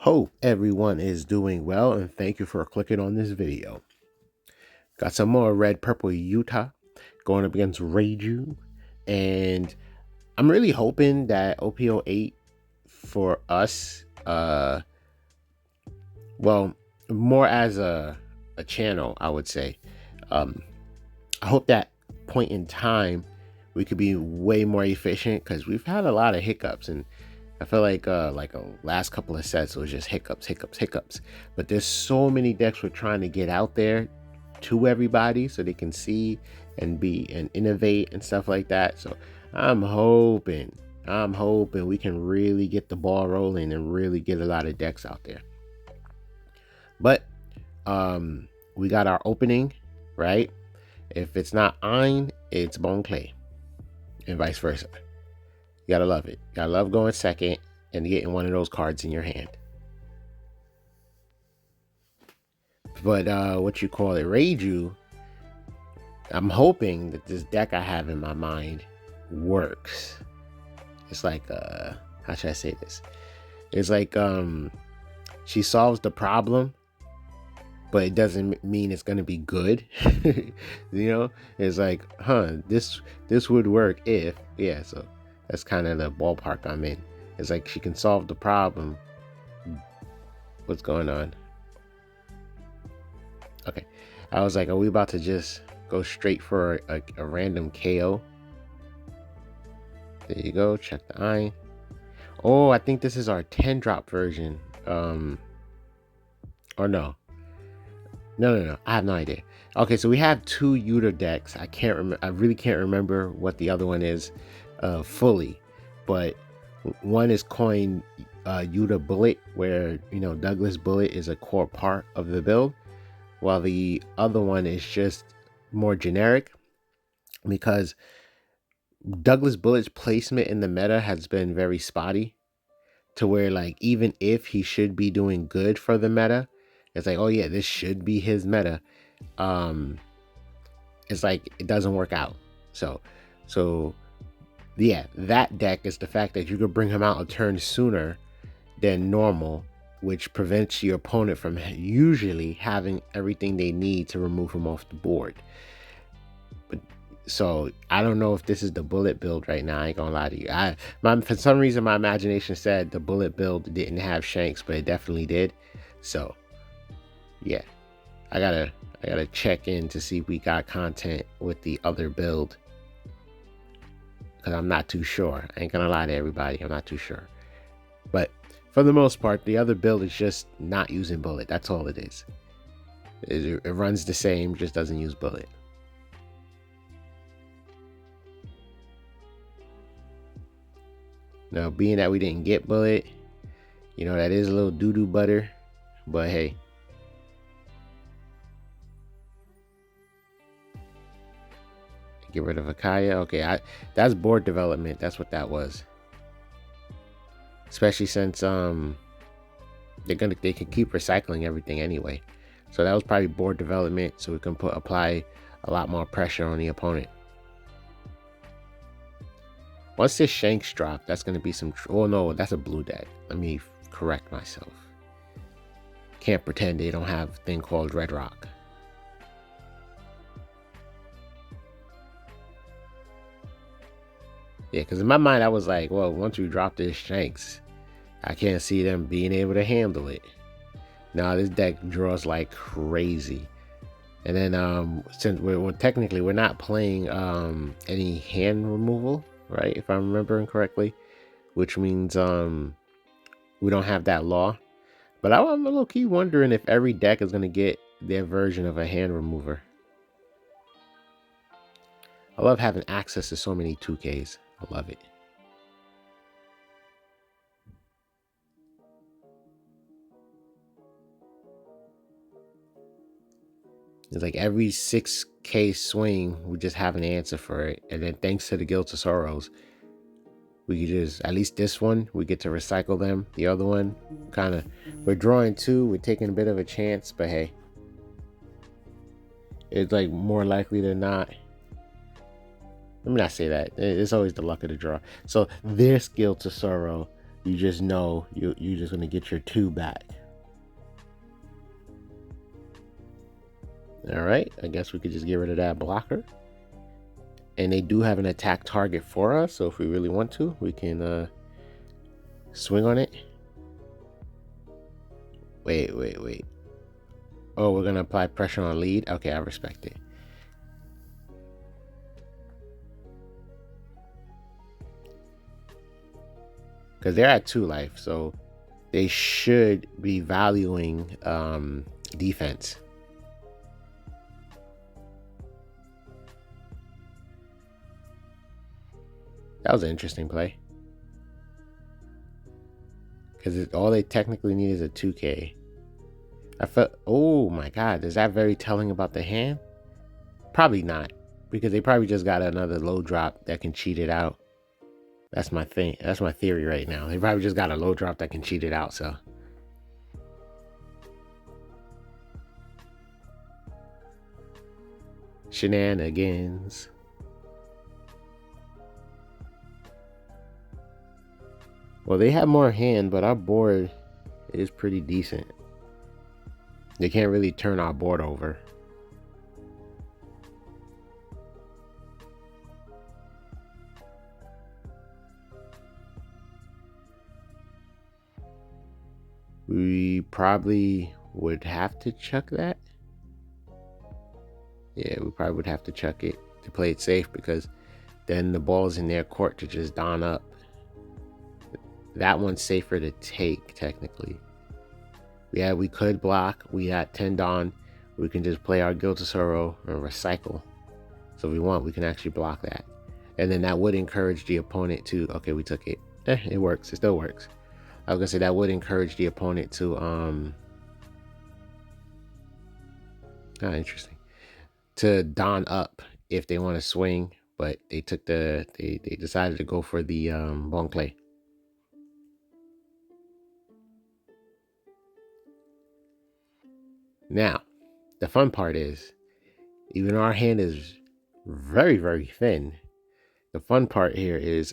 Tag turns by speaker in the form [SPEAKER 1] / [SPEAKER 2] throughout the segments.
[SPEAKER 1] Hope everyone is doing well, and thank you for clicking on this video. Got some more red purple Utah going up against Reiju, and I'm really hoping that op08 for us, well, more as a channel, I would say. I hope that point in time we could be way more efficient, because we've had a lot of hiccups, and I feel like a last couple of sets it was just hiccups. But there's so many decks we're trying to get out there to everybody so they can see and be and innovate and stuff like that. So I'm hoping we can really get the ball rolling and really get a lot of decks out there. But we got our opening, right? If it's not Ein, it's Bone Clay, and vice versa. You gotta love it. You gotta love going second and getting one of those cards in your hand. But what you call it, Reiju, I'm hoping that this deck I have in my mind works. It's like how should I say this? It's like she solves the problem, but it doesn't mean it's gonna be good. You know, it's like, this would work if, yeah. So that's kind of the ballpark I'm in. It's like she can solve the problem. What's going on? Okay, I was like, are we about to just go straight for a random KO? There you go. Check the Ein. Oh, I think this is our 10 drop version. Or no. No. I have no idea. Okay, so we have two Uta decks. I can't remember. I really can't remember what the other one is fully, but one is coined Uta Bullet, where Douglas Bullet is a core part of the build, while the other one is just more generic, because Douglas Bullet's placement in the meta has been very spotty, to where, like, even if he should be doing good for the meta, it's like, oh yeah, this should be his meta. It's like it doesn't work out. So yeah, that deck is the fact that you could bring him out a turn sooner than normal, which prevents your opponent from usually having everything they need to remove him off the board. But so I don't know if this is the bullet build right now. I ain't gonna lie to you. For some reason my imagination said the bullet build didn't have Shanks, but it definitely did. So yeah, I gotta check in to see if we got content with the other build, because I'm not too sure. I ain't gonna lie to everybody, I'm not too sure. But for the most part, the other build is just not using bullet. That's all it is. It runs the same, just doesn't use bullet. Now, being that we didn't get bullet, that is a little doo-doo butter, but hey. Get rid of Akaya. Okay, that's board development. That's what that was. Especially since they can keep recycling everything anyway. So that was probably board development, so we can apply a lot more pressure on the opponent. Once this Shanks drop, that's going to be some... Oh no, that's a blue deck. Let me correct myself. Can't pretend they don't have a thing called Red Rock. Yeah, because in my mind, I was like, well, once we drop this Shanks, I can't see them being able to handle it. Now, this deck draws like crazy. And then since we're not playing any hand removal, right? If I'm remembering correctly, which means we don't have that law. But I'm a low key wondering if every deck is going to get their version of a hand remover. I love having access to so many 2Ks. I love it. It's like every 6K swing, we just have an answer for it. And then thanks to the Guild of Sorrows, we could just, at least this one, we get to recycle them. The other one, we're drawing two. We're taking a bit of a chance, but hey. It's like more likely than not. Let me not say that. It's always the luck of the draw. So this Guild of Sorrow you just know you're just gonna get your 2 back. All right, I guess we could just get rid of that blocker. And they do have an attack target for us, so if we really want to, we can swing on it. Wait. Oh, we're gonna apply pressure on lead. Okay, I respect it. Because they're at 2 life, so they should be valuing defense. That was an interesting play. Because all they technically need is a 2K. I felt, oh my god, is that very telling about the hand? Probably not, because they probably just got another low drop that can cheat it out. That's my thing. That's my theory right now. They probably just got a low drop that can cheat it out, so. Shenanigans. Well, they have more hand, but our board is pretty decent. They can't really turn our board over. We probably would have to chuck that. Yeah, we probably would have to chuck it to play it safe, because then the ball's in their court to just don up. That one's safer to take, technically. Yeah, we could block. We got 10 Don. We can just play our Guild to Sorrow and recycle. So if we want, we can actually block that. And then that would encourage the opponent to, okay, we took it. It works. It still works. I was gonna say that would encourage the opponent to interesting. To Don up if they want to swing, but they took they decided to go for the Bon Clay. Now, the fun part is, even though our hand is very, very thin, the fun part here is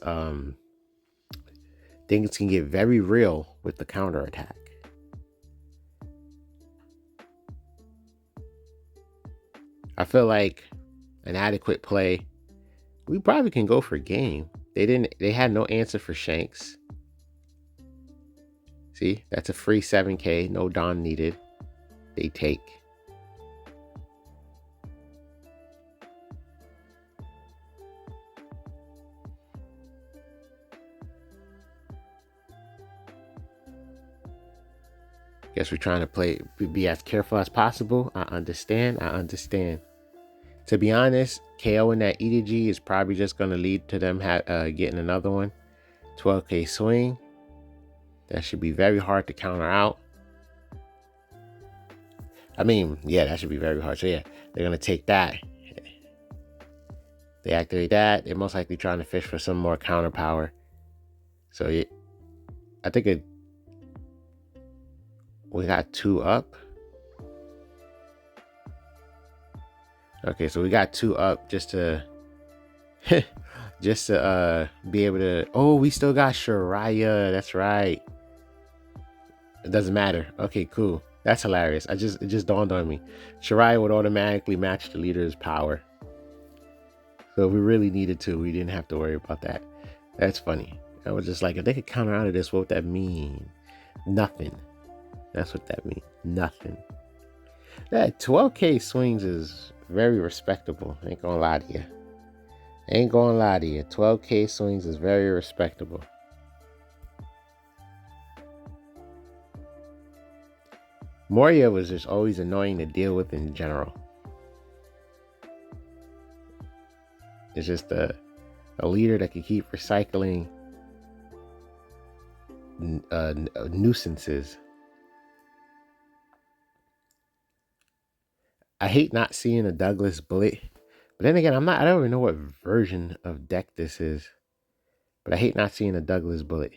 [SPEAKER 1] things can get very real with the counter attack. I feel like an adequate play, we probably can go for game. They had no answer for Shanks. See, that's a free 7K, no Don needed. They take. Guess we're trying to be as careful as possible. I understand. To be honest, KO in that EDG is probably just going to lead to them getting another one. 12K swing. That should be very hard to counter out. I mean, yeah, that should be very hard. So yeah, they're going to take that. They activate that. They're most likely trying to fish for some more counter power. So yeah, I think we got 2 up. Okay, so we got 2 up just to be able to. Oh, we still got Shariah. That's right. It doesn't matter. Okay, cool. That's hilarious. It just dawned on me. Shariah would automatically match the leader's power. So if we really needed to, we didn't have to worry about that. That's funny. I was just like, if they could counter out of this, what would that mean? Nothing. That's what that means. Nothing. That 12K swings is very respectable. Ain't gonna lie to you. 12K swings is very respectable. Moria was just always annoying to deal with in general. It's just a leader that can keep recycling nuisances. I hate not seeing a Douglas Bullet, but then again, I don't even know what version of deck this is, but I hate not seeing a Douglas Bullet.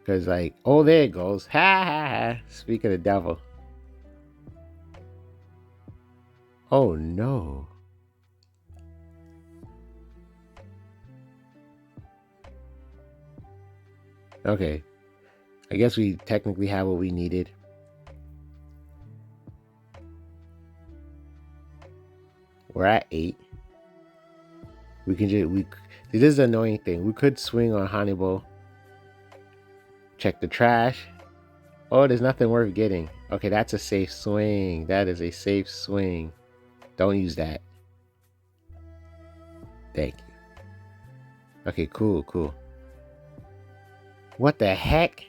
[SPEAKER 1] Because like, oh, there it goes. Ha ha ha. Speak of the devil. Oh no. Okay. I guess we technically have what we needed. We're at 8. We can just this is an annoying thing. We could swing on Hannibal. Check the trash. Oh, there's nothing worth getting. Okay, that's a safe swing. That is a safe swing. Don't use that. Thank you. Okay, cool. What the heck?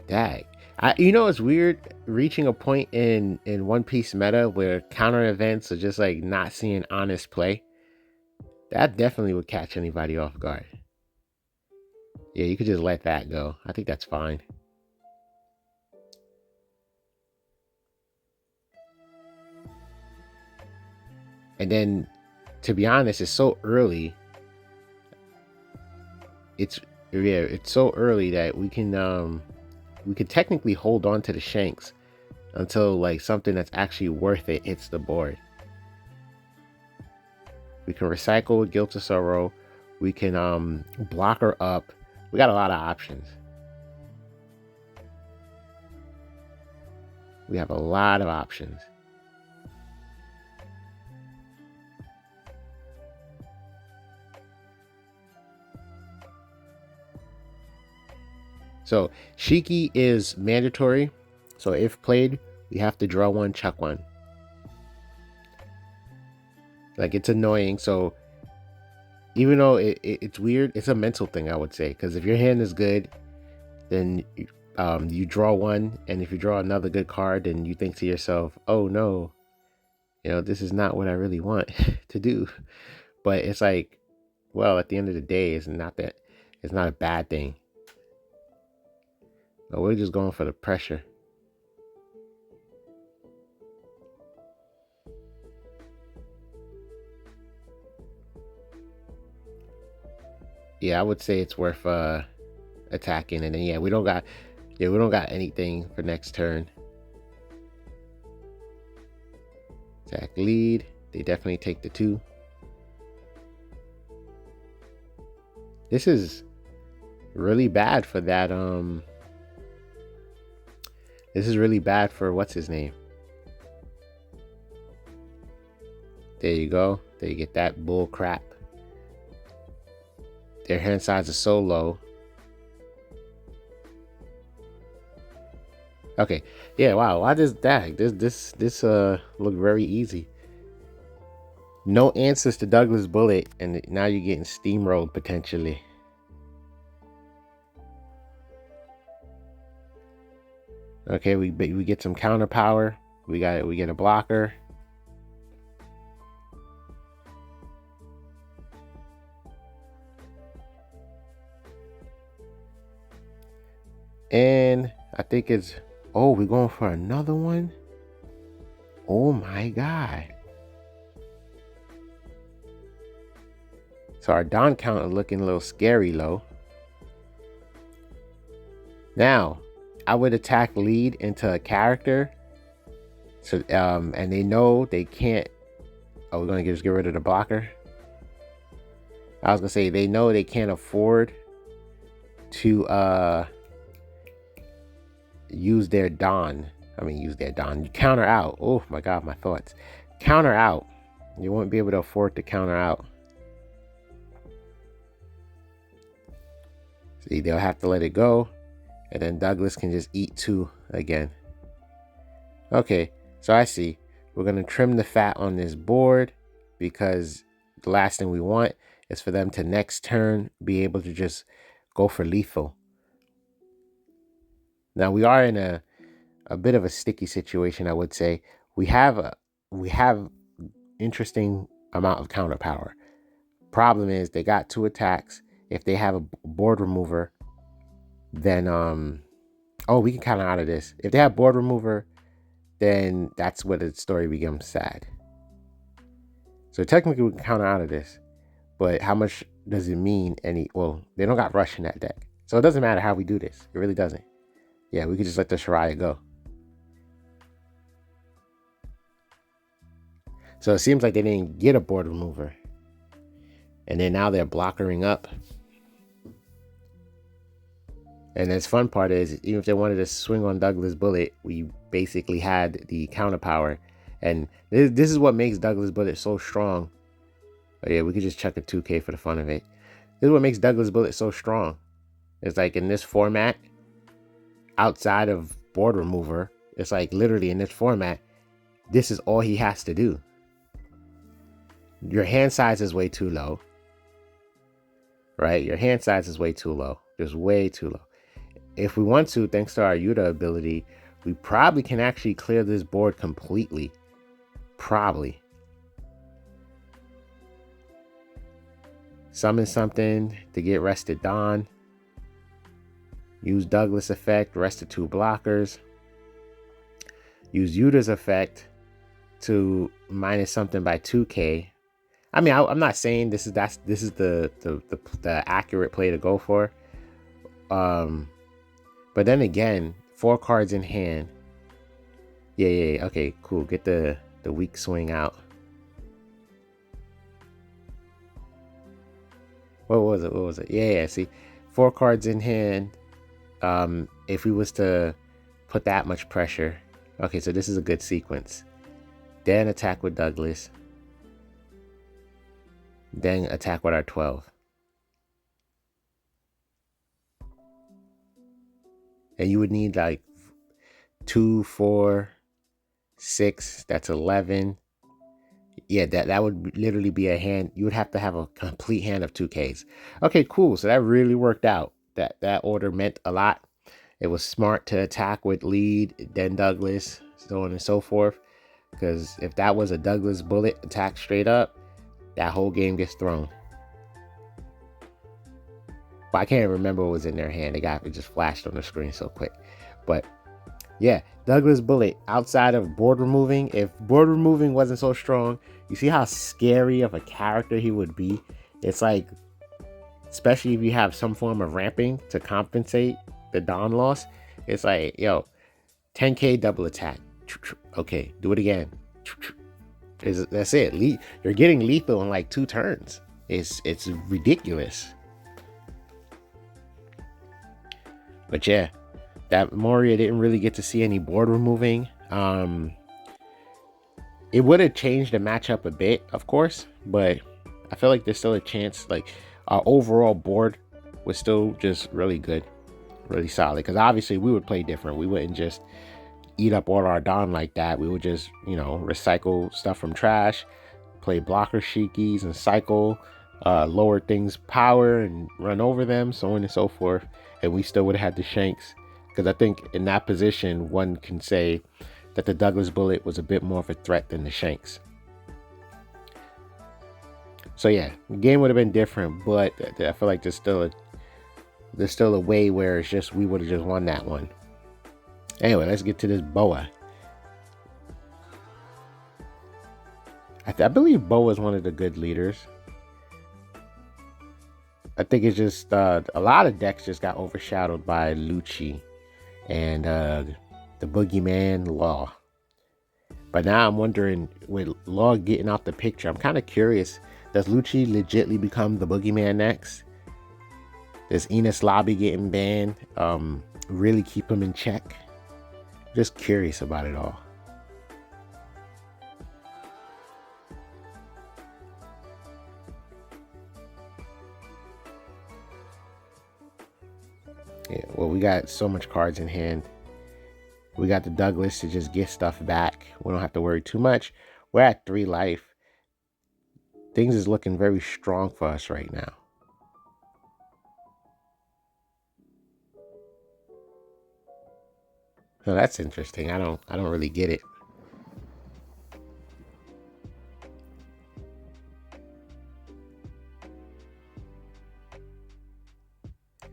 [SPEAKER 1] Dag. You know, it's weird reaching a point in One Piece meta where counter events are just like not seeing honest play. That definitely would catch anybody off guard. Yeah, you could just let that go. I think that's fine. And then, to be honest, it's so early. It's so early that we could technically hold on to the shanks until like something that's actually worth it hits the board. We can recycle with Guilt of Sorrow. We can block her up. We got a lot of options. We have a lot of options. So Shiki is mandatory. So if played, we have to draw one, chuck one. Like, it's annoying. So even though it's weird, it's a mental thing, I would say. Because if your hand is good, then you draw one. And if you draw another good card, then you think to yourself, oh no, this is not what I really want to do. But it's like, well, at the end of the day, it's not a bad thing. But we're just going for the pressure. Yeah, I would say it's worth attacking, and then we don't got anything for next turn. Attack lead. They definitely take the 2. This is really bad for that. This is really bad for what's his name. There you go. There you get that bull crap. Their hand size is so low. Okay. Yeah, wow. Why does that? This look very easy. No answers to Douglas Bullet, and now you're getting steamrolled potentially. Okay, we get some counter power. We get a blocker. And I think it's, oh, we're going for another one? Oh my God. So our Don count is looking a little scary low. Now, I would attack lead into a character. So and they know they can't. Oh, we're gonna just get rid of the blocker. I was gonna say they know they can't afford to use their Don. You counter out. Oh my God, my thoughts. Counter out. You won't be able to afford to counter out. See, they'll have to let it go. And then Douglas can just eat 2 again. Okay, so I see. We're going to trim the fat on this board because the last thing we want is for them to next turn be able to just go for lethal. Now we are in a bit of a sticky situation, I would say. We have interesting amount of counter power. Problem is they got 2 attacks. If they have a board remover, then we can counter out of this. If they have board remover, then that's where the story becomes sad. So technically we can counter out of this, but how much doesn't mean any. Well, they don't got rush in that deck, so it doesn't matter how we do this. It really doesn't. Yeah, we could just let the Shiraya go. So it seems like they didn't get a board remover, and then now they're blockering up. And the fun part is, even if they wanted to swing on Douglas Bullet, we basically had the counter power. And this is what makes Douglas Bullet so strong. Oh yeah, we could just chuck a 2K for the fun of it. This is what makes Douglas Bullet so strong. It's like in this format, outside of board remover, it's like literally in this format, this is all he has to do. Your hand size is way too low. Right? Your hand size is way too low. Just way too low. If we want to, thanks to our Uta ability, we probably can actually clear this board completely. Probably. Summon something to get rested Dawn. Use Douglas effect, rest the 2 blockers. Use Uta's effect to minus something by 2K. I mean, I'm not saying this is the accurate play to go for. But then again, 4 cards in hand. Yeah. Okay, cool. Get the weak swing out. What was it? Yeah. See, 4 cards in hand. If we was to put that much pressure. Okay, so this is a good sequence. Then attack with Douglas. Then attack with our 12. And you would need like 2, 4, 6. That's 11. Yeah, that would literally be a hand. You would have to have a complete hand of 2Ks. Okay, cool. So that really worked out. That order meant a lot. It was smart to attack with lead, then Douglas, so on and so forth. Because if that was a Douglas Bullet attack straight up, that whole game gets thrown. But I can't remember what was in their hand. It just flashed on the screen so quick. But yeah, Douglas Bullet, outside of board removing, if board removing wasn't so strong, you see how scary of a character he would be? It's like, especially if you have some form of ramping to compensate the Dawn loss, it's like, yo, 10K double attack. Okay, do it again. That's it. You're getting lethal in like 2 turns. It's ridiculous. But yeah, that Moria didn't really get to see any board removing. It would have changed the matchup a bit, of course, but I feel like there's still a chance. Like, our overall board was still just really good, really solid. Because obviously we would play different. We wouldn't just eat up all our Dawn like that. We would just, recycle stuff from trash, play blocker Shikis and cycle, lower things power and run over them, so on and so forth. And we still would have had the Shanks. Because I think in that position, one can say that the Douglas Bullet was a bit more of a threat than the Shanks. So yeah, the game would have been different, but I feel like there's still a way where it's just we would have just won that one. Anyway, let's get to this Boa. I believe Boa is one of the good leaders. I think it's just a lot of decks just got overshadowed by Lucci and the Boogeyman Law. But now I'm wondering, with Law getting out the picture, I'm kind of curious, does Lucci legitly become the Boogeyman next? Does Enos Lobby getting banned really keep him in check? Just curious about it all. Yeah, well, we got so much cards in hand. We got the Douglas to just get stuff back. We don't have to worry too much. We're at 3 life. Things is looking very strong for us right now. So that's interesting. I don't really get it.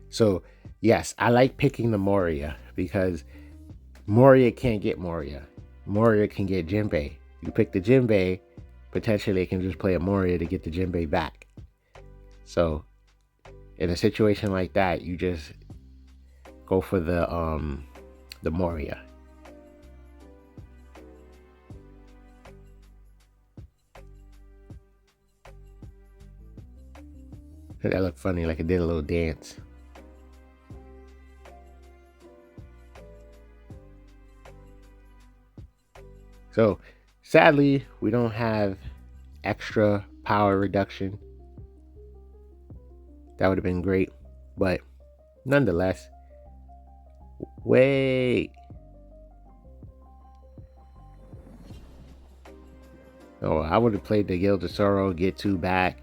[SPEAKER 1] So yes, I like picking the Moria because Moria can't get Moria. Moria can get Jinbei. You pick the Jinbei, potentially it can just play a Moria to get the Jinbei back. So in a situation like that, you just go for the Moria. That looked funny, like it did a little dance. So sadly, we don't have extra power reduction. That would have been great, but nonetheless. Wait. Oh, I would have played the Guild of Sorrow, get 2 back,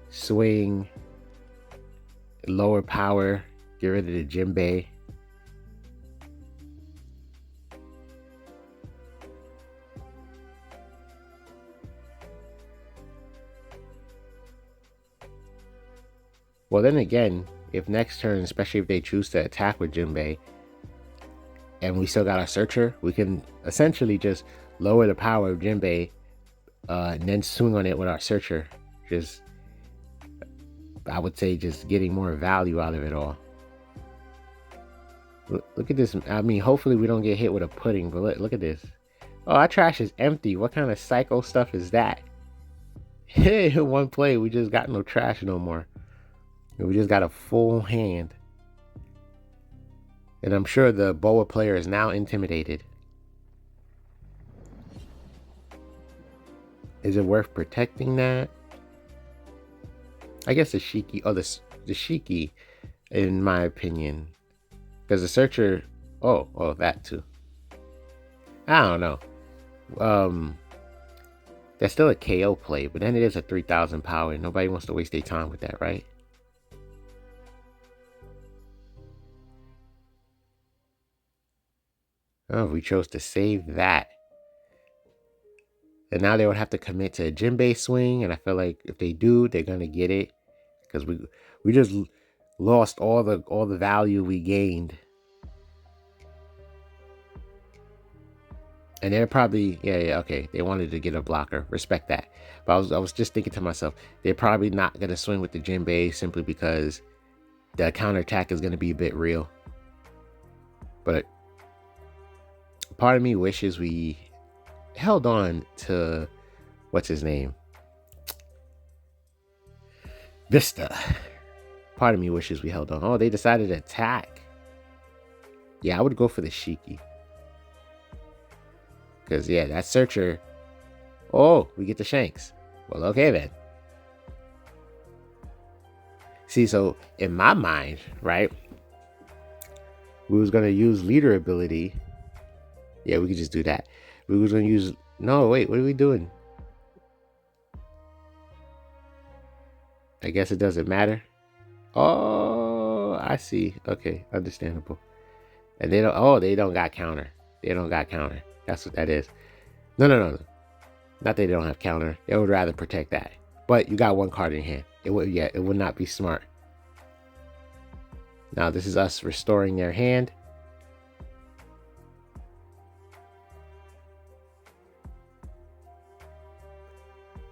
[SPEAKER 1] swing, lower power, get rid of the Jinbei. Well, then again, if next turn, especially if they choose to attack with Jinbei, and we still got our Searcher, we can essentially just lower the power of Jinbei, and then swing on it with our Searcher. Just, I would say, just getting more value out of it all. Look at this. I mean, hopefully we don't get hit with a pudding, but look at this. Oh, our trash is empty. What kind of psycho stuff is that? Hey, in one play, we just got no trash no more. We just got a full hand. And I'm sure the Boa player is now intimidated. Is it worth protecting that? I guess the Shiki, the Shiki, in my opinion. Because the Searcher, oh, that too. I don't know. That's still a KO play, but then it is a 3,000 power. Nobody wants to waste their time with that, right? Oh, we chose to save that. And now they would have to commit to a Jinbei swing, and I feel like if they do, they're gonna get it. Because we just lost all the value we gained. And they're probably, yeah, okay. They wanted to get a blocker. Respect that. But I was just thinking to myself, they're probably not gonna swing with the Jinbei simply because the counterattack is gonna be a bit real. But part of me wishes we held on to what's his name? Vista. Part of me wishes we held on. Oh, they decided to attack. Yeah, I would go for the Shiki. Because, yeah, that Searcher. Oh, we get the Shanks. Well, okay then. See, so in my mind, right, we was going to use leader ability. Yeah, we could just do that. We was going to use... No, wait, what are we doing? I guess it doesn't matter. Oh, I see. Okay, understandable. And they don't got counter. They don't got counter. That's what that is. No. Not that they don't have counter. They would rather protect that. But you got one card in hand. It would not be smart. Now this is us restoring their hand.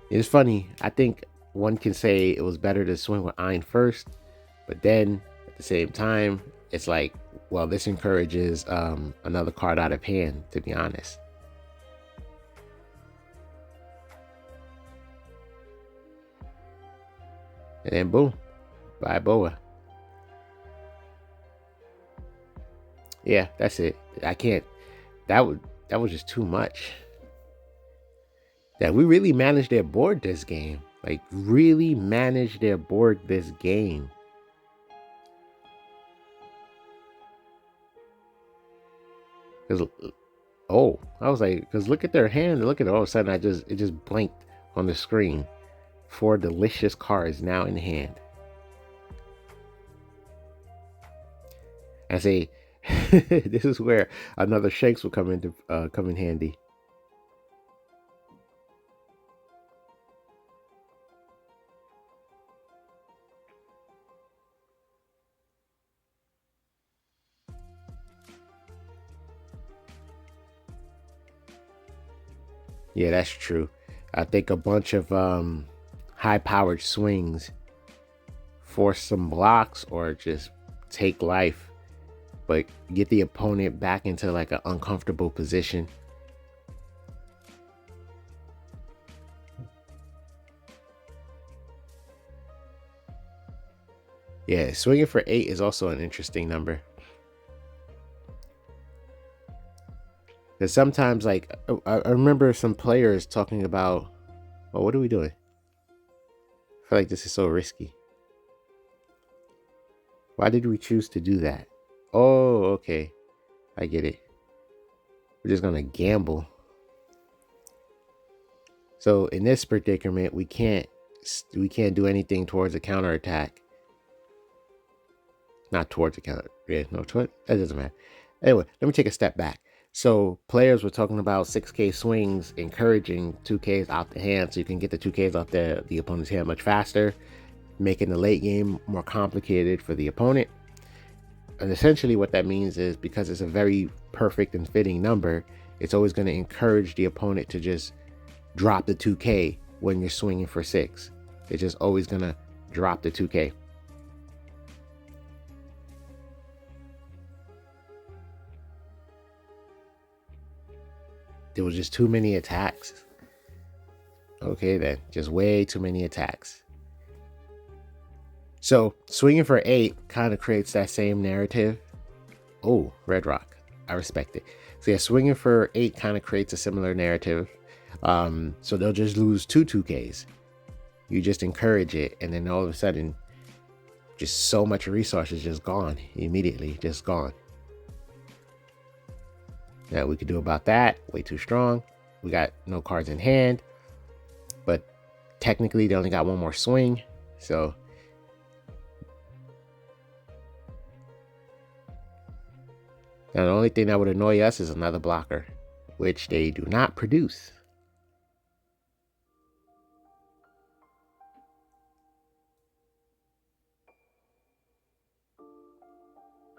[SPEAKER 1] It's funny. I think one can say it was better to swing with Ein first, but then at the same time, it's like, well, this encourages another card out of hand, to be honest. And then boom, bye Boa. Yeah, that's it. I can't. That was just too much. Yeah, we really managed their board this game. Like, really managed their board this game. Cause, oh, I was like, cause look at their hand. Look at it. All of a sudden, it just blinked on the screen. 4 delicious cards now in hand. I say, this is where another Shanks will come in handy. Yeah, that's true. I think a bunch of high-powered swings force some blocks or just take life, but get the opponent back into like an uncomfortable position. Yeah, swinging for 8 is also an interesting number. Because sometimes, like, I remember some players talking about, oh, what are we doing? I feel like this is so risky. Why did we choose to do that? Oh, okay. I get it. We're just going to gamble. So in this predicament, we can't do anything towards a counterattack. Not towards a counter. Yeah, no, that doesn't matter. Anyway, let me take a step back. So players were talking about 6K swings, encouraging 2Ks out the hand so you can get the 2Ks off the opponent's hand much faster, making the late game more complicated for the opponent. And essentially what that means is, because it's a very perfect and fitting number, it's always going to encourage the opponent to just drop the 2K when you're swinging for 6. It's just always going to drop the 2K. There was just too many attacks. Okay, then. Just way too many attacks. So, swinging for 8 kind of creates that same narrative. Oh, Red Rock. I respect it. So, yeah, swinging for 8 kind of creates a similar narrative. So, they'll just lose 2Ks. You just encourage it, and then all of a sudden, just so much resources just gone. Immediately, just gone. Now we could do about that. Way too strong. We got no cards in hand, but technically they only got one more swing. So now the only thing that would annoy us is another blocker, which they do not produce.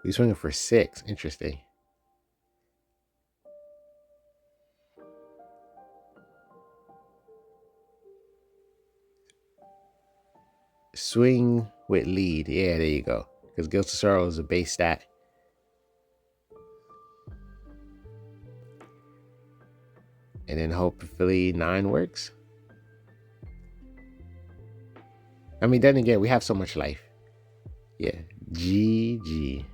[SPEAKER 1] We swinging for 6. Interesting. Swing with lead. Yeah, there you go. Because Guilt of Sorrow is a base stat. And then hopefully 9 works. I mean, then again, we have so much life. Yeah. GG.